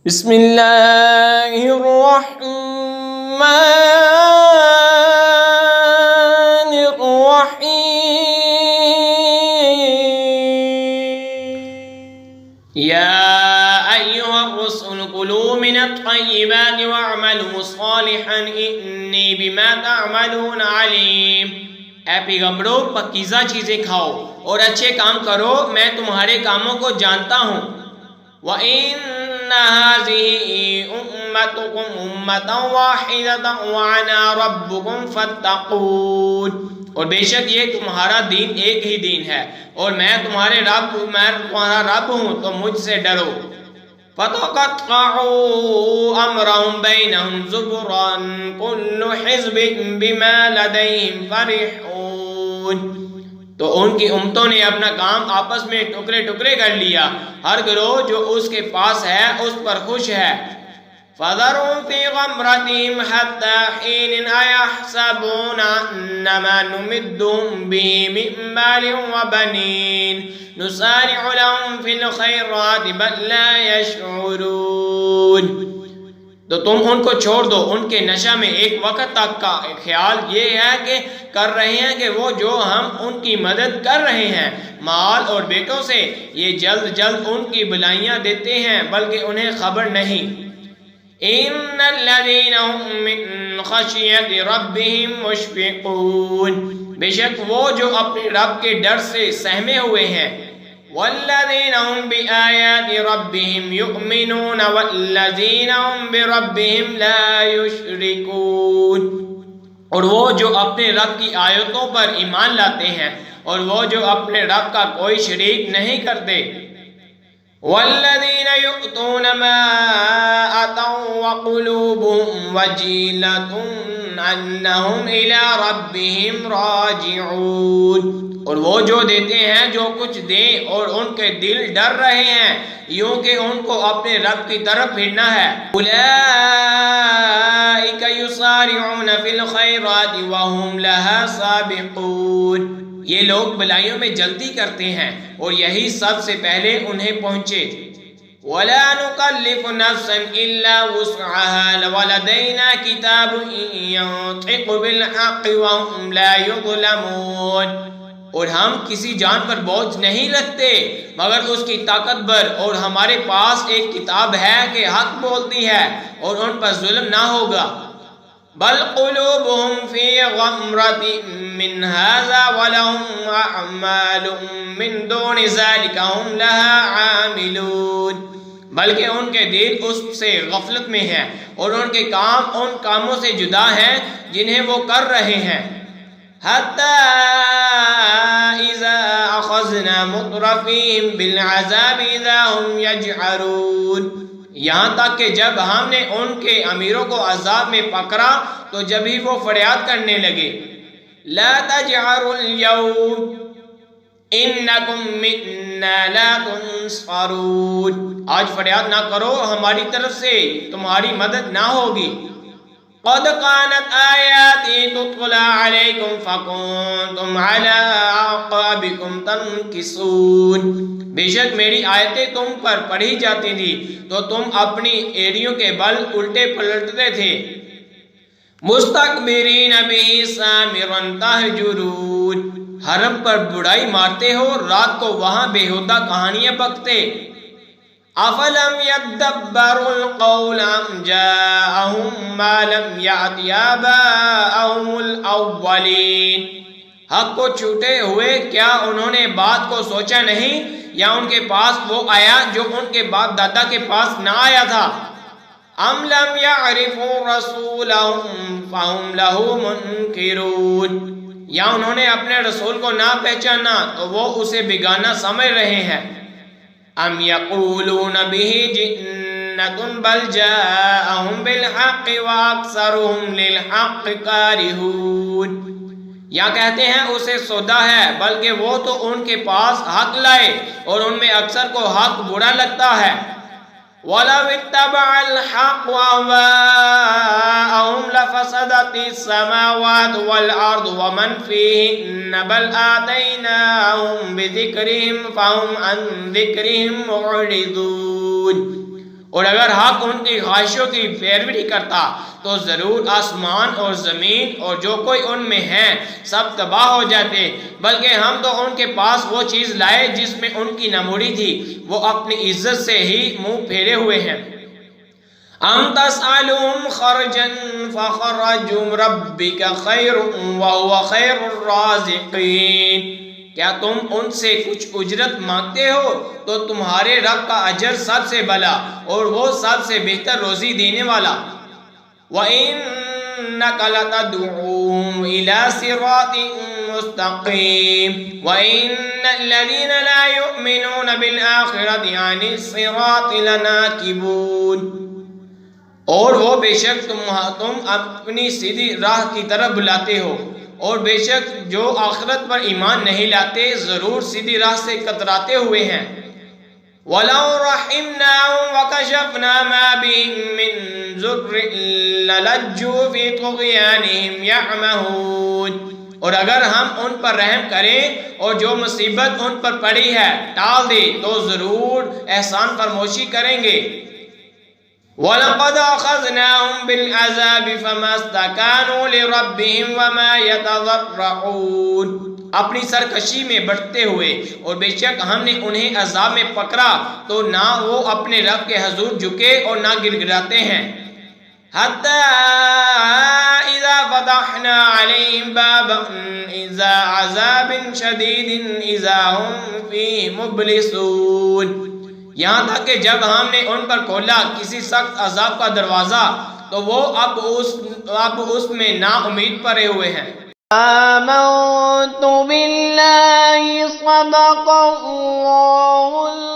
بسم اللہ الرحمن الرحیم یا ایھا الرسل کلوا من الطیبات واعملوا صالحا انی بما تعملون علیم۔ اے پیغمبروں پاکیزہ چیزیں کھاؤ اور اچھے کام کرو، میں تمہارے کاموں کو جانتا ہوں۔ وَإِنَّ هَذِهِ أُمَّتُكُمْ أُمَّةً وَاحِدَةً وَأَنَا رَبُّكُمْ فَاتَّقُونِ، اور بے شک یہ تمہارا دین ایک ہی دین ہے اور میں تمہارا رب ہوں تو مجھ سے ڈرو۔ فَتَقَطَّعُوا أَمْرَهُمْ بَيْنَهُمْ زُبُرًا كُلُّ حِزْبٍ بِمَا لَدَيْهِمْ فَرِحُونَ، تو ان کی امتوں نے اپنا کام آپس میں ٹکڑے ٹکڑے کر لیا، ہر گروہ جو اس کے پاس ہے اس پر خوش ہے۔ فَذَرْهُمْ فِي غَمْرَتِهِمْ حَتَّى حِينٍ أَيَحْسَبُونَ أَنَّمَا نُمِدُّهُمْ بِهِ مِن مَّالٍ وَبَنِينَ نُسَارِعُ لَهُمْ فِي الْخَيْرَاتِ بَل لَّا يَشْعُرُونَ، تو تم ان کو چھوڑ دو، ان کے نشہ میں ایک وقت تک کا خیال یہ ہے کہ کر رہے ہیں کہ وہ جو ہم ان کی مدد کر رہے ہیں مال اور بیٹوں سے، یہ جلد جلد ان کی بلائیاں دیتے ہیں بلکہ انہیں خبر نہیں۔ ان الذین هم من خشیۃ ربهم مشفقون، بے شک وہ جو اپنے رب کے ڈر سے سہمے ہوئے ہیں۔ والذین هم بآیات ربهم یؤمنون والذین هم بربهم لا یشرکون، اور وہ جو اپنے رب کی آیتوں پر ایمان لاتے ہیں اور وہ جو اپنے رب کا کوئی شریک نہیں کرتے۔ والذین یؤتون ما آتوا وقلوبهم وجیلۃ انہم الی ربهم راجعون، اور وہ جو دیتے ہیں جو کچھ دیں اور ان کے دل ڈر رہے ہیں یوں کہ ان کو اپنے رب کی طرف پھرنا ہے۔ اولئک یسارعون فی الخیرات وہم لہا سابقون، یہ لوگ بلائیوں میں جلدی کرتے ہیں اور یہی سب سے پہلے انہیں پہنچے۔ وَلَا نُكَلِّفُ نَفْسًا إِلَّا وُسْعَهَا وَلَدَيْنَا كِتَابٌ يَنطِقُ بِالْحَقِّ وَهُمْ لَا يُظْلَمُونَ، اور ہم کسی جان پر بوجھ نہیں رکھتے مگر اس کی طاقت بھر، اور ہمارے پاس ایک کتاب ہے کہ حق بولتی ہے اور ان پر ظلم نہ ہوگا۔ بل قلوبهم في غمرة من هذا ولهم أعمال من دون ذلك هم لها عاملون، بلکہ ان کے دل اس سے غفلت میں ہیں اور ان کے کام ان کاموں سے جدا ہیں جنہیں وہ کر رہے ہیں۔ حتى إذا أخذنا مترفيهم بالعذاب إذا هم يجأرون، یہاں تک کہ جب ہم نے ان کے امیروں کو عذاب میں پکڑا تو جب ہی وہ فریاد کرنے لگے۔ لا تجأروا اليوم انکم منا لا تنصرون، آج فریاد نہ کرو، ہماری طرف سے تمہاری مدد نہ ہوگی۔ قد كانت آیاتی تتلی علیکم فکنتم علی اعقابکم تنکصون، بے شک میری آیتیں تم پر پڑھی جاتی تھی تو تم اپنی ایڑیوں کے بل الٹے پلٹتے تھے۔ مستکبرین بہ سامرا تہجرون، حرم پر بڑائی مارتے ہو، رات کو وہاں بےہودہ کہانیاں بکتے۔ افلم یدبروا القول ام جاءہم ما لم یأت آباءہم الاولین، حق کو چھوٹے ہوئے کیا انہوں نے بات کو سوچا نہیں یا ان کے پاس وہ آیا جو ان کے باپ دادا کے پاس نہ آیا تھا۔ ام لم یعرفوا رسولہم فہم لہ منکرون، یا انہوں نے اپنے رسول کو نہ پہچانا تو وہ اسے بیگانہ سمجھ رہے ہیں۔ ام یقولون بہ جنۃ بل جاءہم بالحق واکثرہم للحق کارہون، یا کہتے ہیں اسے سودا ہے بلکہ وہ تو ان کے پاس حق لائے اور ان میں اکثر کو حق برا لگتا ہے۔ وَلَوِ اتَّبَعَ الْحَقُّ أَهْوَاءَهُمْ لَفَسَدَتِ السَّمَاوَاتُ وَالْأَرْضُ وَمَنْ فِيهِنَّ بَلْ آتَيْنَاهُمْ بِذِكْرِهِمْ فَهُمْ عَنْ ذِكْرِهِمْ مُعْرِضُونَ، اور اگر حق ان کی خواہشوں کی پیروی کرتا تو ضرور آسمان اور زمین اور جو کوئی ان میں ہیں سب تباہ ہو جاتے، بلکہ ہم تو ان کے پاس وہ چیز لائے جس میں ان کی نموری تھی، وہ اپنی عزت سے ہی منہ پھیرے ہوئے ہیں۔ ام تسألهم خرجا فخرج ربك خیر وهو خیر الرازقین، کیا تم ان سے کچھ اجرت مانگتے ہو تو تمہارے رب کا اجر سب سے بھلا اور وہ سب سے بہتر روزی دینے والا۔ وَإِنَّكَ لَتَدْعُوهُمْ إِلَى صِرَاطٍ مُسْتَقِيمٍ وَإِنَّ الَّذِينَ لَا يُؤْمِنُونَ بِالْآخِرَةِ عَنِ الصِّرَاطِ لَنَاكِبُونَ، اور وہ بے شک تم اپنی سیدھی راہ کی طرف بلاتے ہو، اور بے شک جو آخرت پر ایمان نہیں لاتے ضرور سیدھی راہ سے کتراتے ہوئے ہیں۔ وَلَوْ رَحِمْنَاهُمْ وَكَشَفْنَا مَا بِهِم مِّن ضُرٍّ لَّلَجُّوا فِي طُغْيَانِهِمْ يَعْمَهُونَ، اور اگر ہم ان پر رحم کریں اور جو مصیبت ان پر پڑی ہے ٹال دے تو ضرور احسان فرموشی کریں گے۔ وَلَقَدْ أَخَذْنَاهُمْ بِالْعَذَابِ فَمَا اسْتَكَانُوا لِرَبِّهِمْ وَمَا يَتَضَرَّعُونَ، اپنی سرکشی میں بڑھتے ہوئے، اور بے شک ہم نے انہیں عذاب میں پکڑا تو نہ وہ اپنے رب کے حضور جھکے اور نہ گر گراتے ہیں۔ حَتَّى إِذَا فَتَحْنَا عَلَيْهِمْ بَابًا ذَا عَذَابٍ شَدِيدٍ إِذَا هُمْ فِيهِ مُبْلِسُونَ، یہاں تک کہ جب ہم نے ان پر کھولا کسی سخت عذاب کا دروازہ تو وہ اب اس میں نا امید پڑے ہوئے ہیں۔ آمنت باللہ صدق اللہ